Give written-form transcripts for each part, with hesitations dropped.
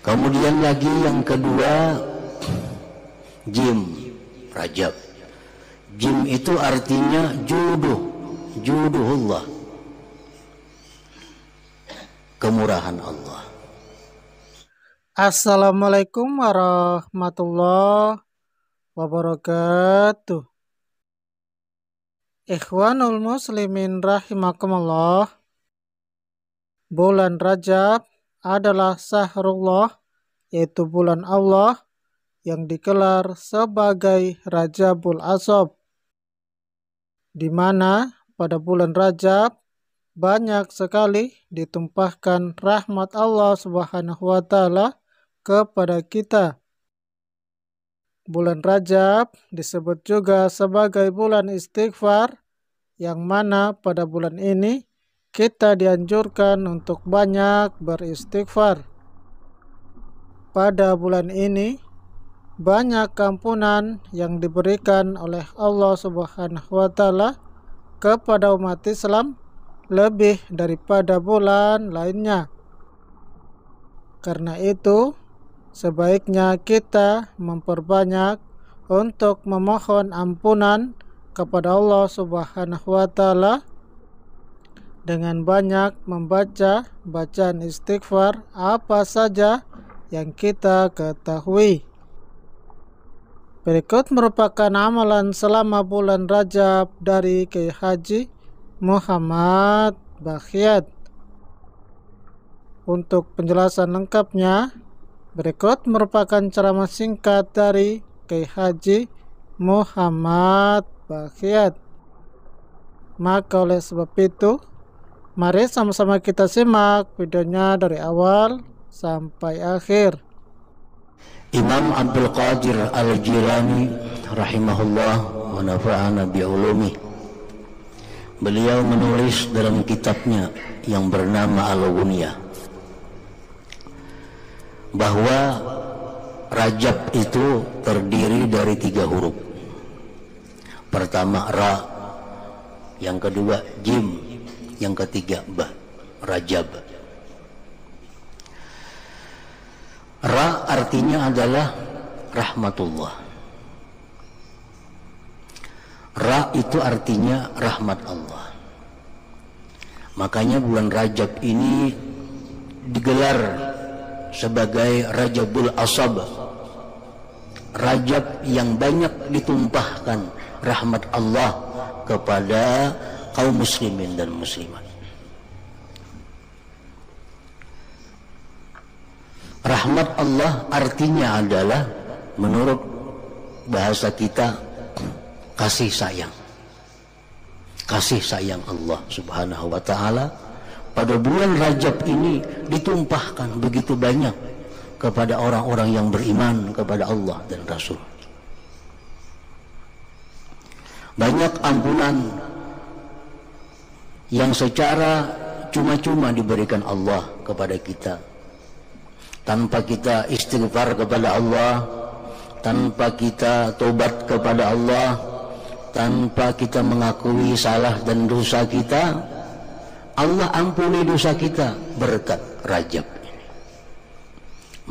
Kemudian lagi yang kedua, Jim, Rajab. Jim itu artinya juduhullah, kemurahan Allah. Assalamualaikum warahmatullahi wabarakatuh. Ikhwanul muslimin rahimakumullah. Bulan Rajab adalah syahrullah, yaitu bulan Allah yang digelar sebagai Rajabul Ashab, di mana pada bulan Rajab banyak sekali ditumpahkan rahmat Allah Subhanahu wa Ta'ala kepada kita. Bulan Rajab disebut juga sebagai bulan istighfar, yang mana pada bulan ini kita dianjurkan untuk banyak beristighfar. Pada bulan ini banyak ampunan yang diberikan oleh Allah Subhanahu wa Ta'ala kepada umat Islam lebih daripada bulan lainnya. Karena itu, sebaiknya kita memperbanyak untuk memohon ampunan kepada Allah Subhanahu wa Ta'ala dengan banyak membaca bacaan istighfar apa saja yang kita ketahui. Berikut merupakan amalan selama bulan Rajab dari Kiai Haji Muhammad Bakhyat. Untuk penjelasan lengkapnya, berikut merupakan ceramah singkat dari Kiai Haji Muhammad Bakhyat. Maka oleh sebab itu, mari sama-sama kita simak videonya dari awal sampai akhir. Imam Abdul Qadir Al-Jilani rahimahullah wa nafa'ana bi'ulumi. Beliau menulis dalam kitabnya yang bernama Al-Ghunyah bahwa Rajab itu terdiri dari 3 huruf. Pertama Ra, yang kedua Jim, yang ketiga Ba, Rajab. Ra artinya adalah rahmatullah. Ra itu artinya rahmat Allah. Makanya bulan Rajab ini digelar sebagai Rajabul Ashab, Rajab yang banyak ditumpahkan rahmat Allah kepada kaum muslimin dan muslimat. Rahmat Allah artinya adalah, menurut bahasa kita, kasih sayang. Kasih sayang Allah Subhanahu wa Ta'ala pada bulan Rajab ini ditumpahkan begitu banyak kepada orang-orang yang beriman kepada Allah dan Rasul. Banyak ampunan yang secara cuma-cuma diberikan Allah kepada kita, tanpa kita istighfar kepada Allah, tanpa kita tobat kepada Allah, tanpa kita mengakui salah dan dosa kita. Allah ampuni dosa kita berkat Rajab ini.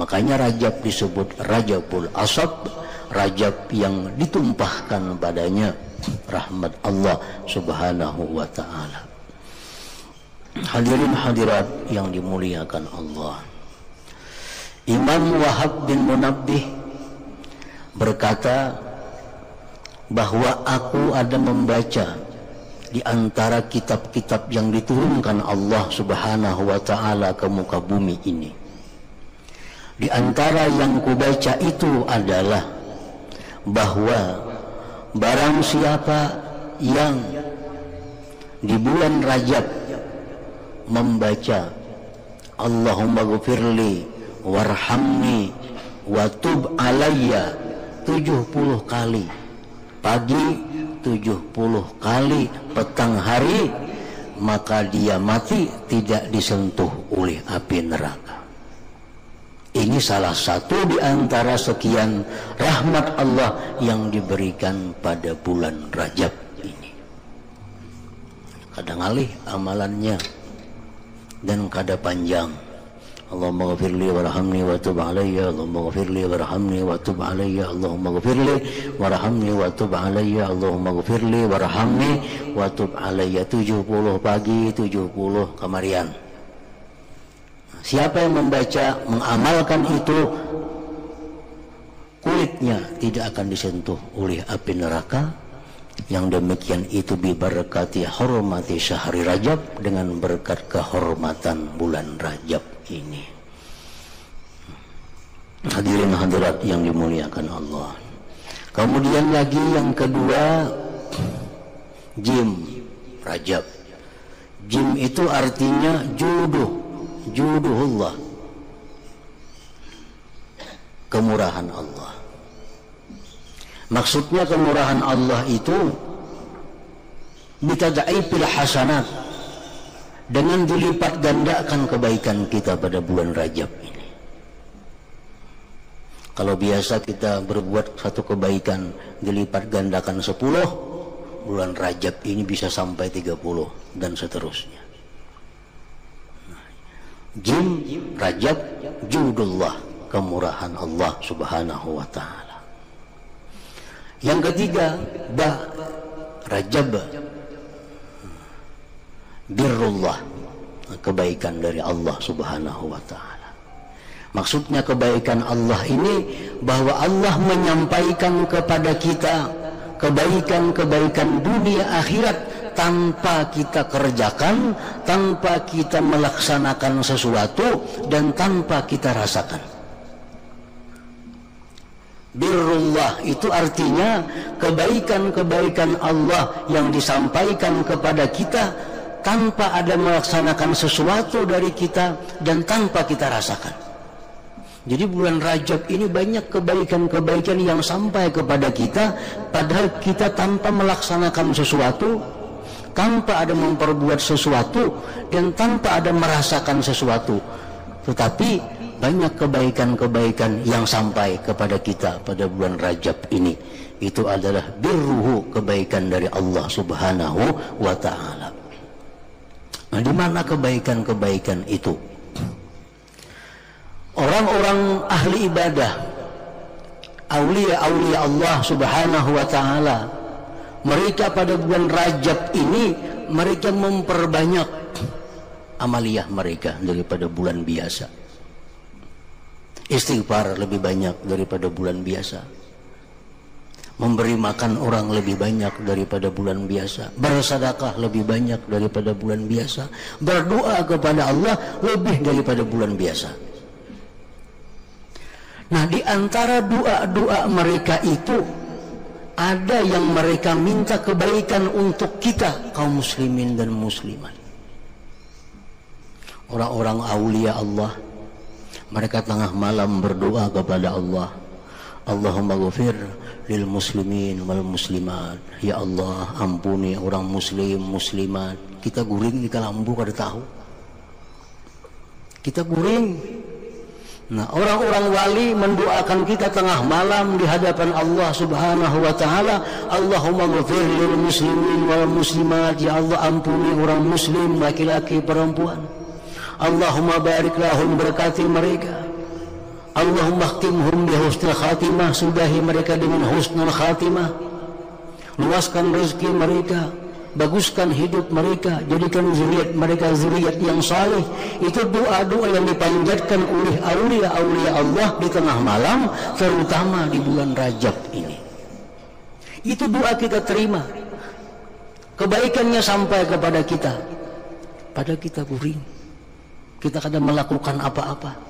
Makanya Rajab disebut Rajabul Ashab, Rajab yang ditumpahkan padanya rahmat Allah Subhanahu wa Ta'ala. Hadirin hadirat yang dimuliakan Allah, Imam Wahab bin Munabbih berkata bahwa aku ada membaca di antara kitab-kitab yang diturunkan Allah Subhanahu wa Ta'ala ke muka bumi ini. Di antara yang kubaca itu adalah bahwa barang siapa yang di bulan Rajab membaca Allahumma ghfirli warhamni wa tub alayya 70 kali pagi, 70 kali petang hari, maka dia mati tidak disentuh oleh api neraka. Ini salah satu di antara sekian rahmat Allah yang diberikan pada bulan Rajab ini. Kadang alih amalannya dan kada panjang, Allahumma ghafirli warhamni wa tub alayya, Allahumma ghafirli warhamni wa tub alayya, Allahumma ghafirli warhamni wa tub alayya, Allahumma ghafirli warhamni wa tub alayya. 70 pagi, 70 kemarian. Siapa yang membaca, mengamalkan itu, kulitnya tidak akan disentuh oleh api neraka. Yang demikian itu bibarakati hormati syahri Rajab, dengan berkat kehormatan bulan Rajab ini. Hadirin hadirat yang dimuliakan Allah. Kemudian lagi yang kedua, Jim Rajab. Jim itu artinya juduhullah, kemurahan Allah. Maksudnya kemurahan Allah itu bitada'ifil hasanat, dengan dilipat gandakan kebaikan kita pada bulan Rajab ini. Kalau biasa kita berbuat satu kebaikan dilipat gandakan 10, bulan Rajab ini bisa sampai 30 dan seterusnya. Jim Rajab, judullah, kemurahan Allah subhanahu wa ta'ala. Yang ketiga, Rajab, birrullah, kebaikan dari Allah subhanahu wa ta'ala. Maksudnya kebaikan Allah ini bahwa Allah menyampaikan kepada kita kebaikan-kebaikan dunia akhirat tanpa kita kerjakan, tanpa kita melaksanakan sesuatu, dan tanpa kita rasakan. Birrullah itu artinya kebaikan-kebaikan Allah yang disampaikan kepada kita tanpa ada melaksanakan sesuatu dari kita dan tanpa kita rasakan. Jadi bulan Rajab ini banyak kebaikan-kebaikan yang sampai kepada kita padahal kita tanpa melaksanakan sesuatu, tanpa ada memperbuat sesuatu, dan tanpa ada merasakan sesuatu. Tetapi banyak kebaikan-kebaikan yang sampai kepada kita pada bulan Rajab ini. Itu adalah birruhu, kebaikan dari Allah subhanahu wa ta'ala. Nah, di mana kebaikan-kebaikan itu? Orang-orang ahli ibadah, aulia-aulia Allah subhanahu wa ta'ala, mereka pada bulan Rajab ini mereka memperbanyak amaliyah mereka daripada bulan biasa. Istighfar lebih banyak daripada bulan biasa. Memberi makan orang lebih banyak daripada bulan biasa. Bersedekah lebih banyak daripada bulan biasa. Berdoa kepada Allah lebih daripada bulan biasa. Nah, di antara doa-doa mereka itu ada yang mereka minta kebaikan untuk kita, kaum muslimin dan muslimat. Orang-orang aulia Allah, mereka tengah malam berdoa kepada Allah, Allahumma ghafir lil muslimin wal muslimat. Ya Allah, ampuni orang muslim muslimat. Kita guring di kalambu kada tahu. Kita guring. Nah, orang-orang wali mendoakan kita tengah malam di hadapan Allah subhanahu wa ta'ala, Allahumma ghafir lil muslimin wal muslimat. Ya Allah, ampuni orang muslim laki-laki perempuan. Allahumma barik lahum, berkati mereka. Allahumma khtimhum bi husnul khatimah, sudahi mereka dengan husnul khatimah. Luaskan rezeki mereka, baguskan hidup mereka, jadikan zuriat mereka zuriat yang saleh. Itu doa-doa yang dipanjatkan oleh aulia-aulia Allah di tengah malam, terutama di bulan Rajab ini. Itu doa kita terima, kebaikannya sampai kepada kita, pada kita guring, kita kadang melakukan apa-apa.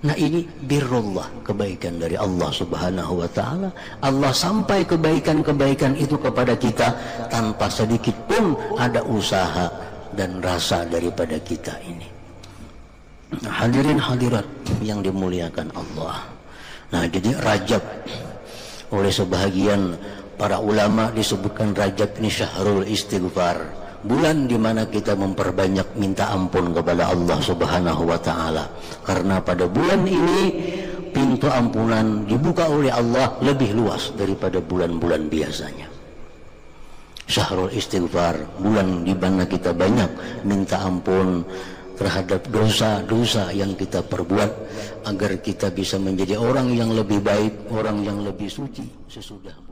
Nah, ini birrullah, kebaikan dari Allah subhanahu wa ta'ala. Allah sampai kebaikan-kebaikan itu kepada kita tanpa sedikit pun ada usaha dan rasa daripada kita ini. Nah, hadirin hadirat yang dimuliakan Allah. Nah, jadi Rajab oleh sebahagian para ulama disebutkan Rajab ini syahrul istighfar, bulan di mana kita memperbanyak minta ampun kepada Allah subhanahu wa ta'ala. Karena pada bulan ini pintu ampunan dibuka oleh Allah lebih luas daripada bulan-bulan biasanya. Syahrul istighfar, bulan di mana kita banyak minta ampun terhadap dosa-dosa yang kita perbuat, agar kita bisa menjadi orang yang lebih baik, orang yang lebih suci sesudah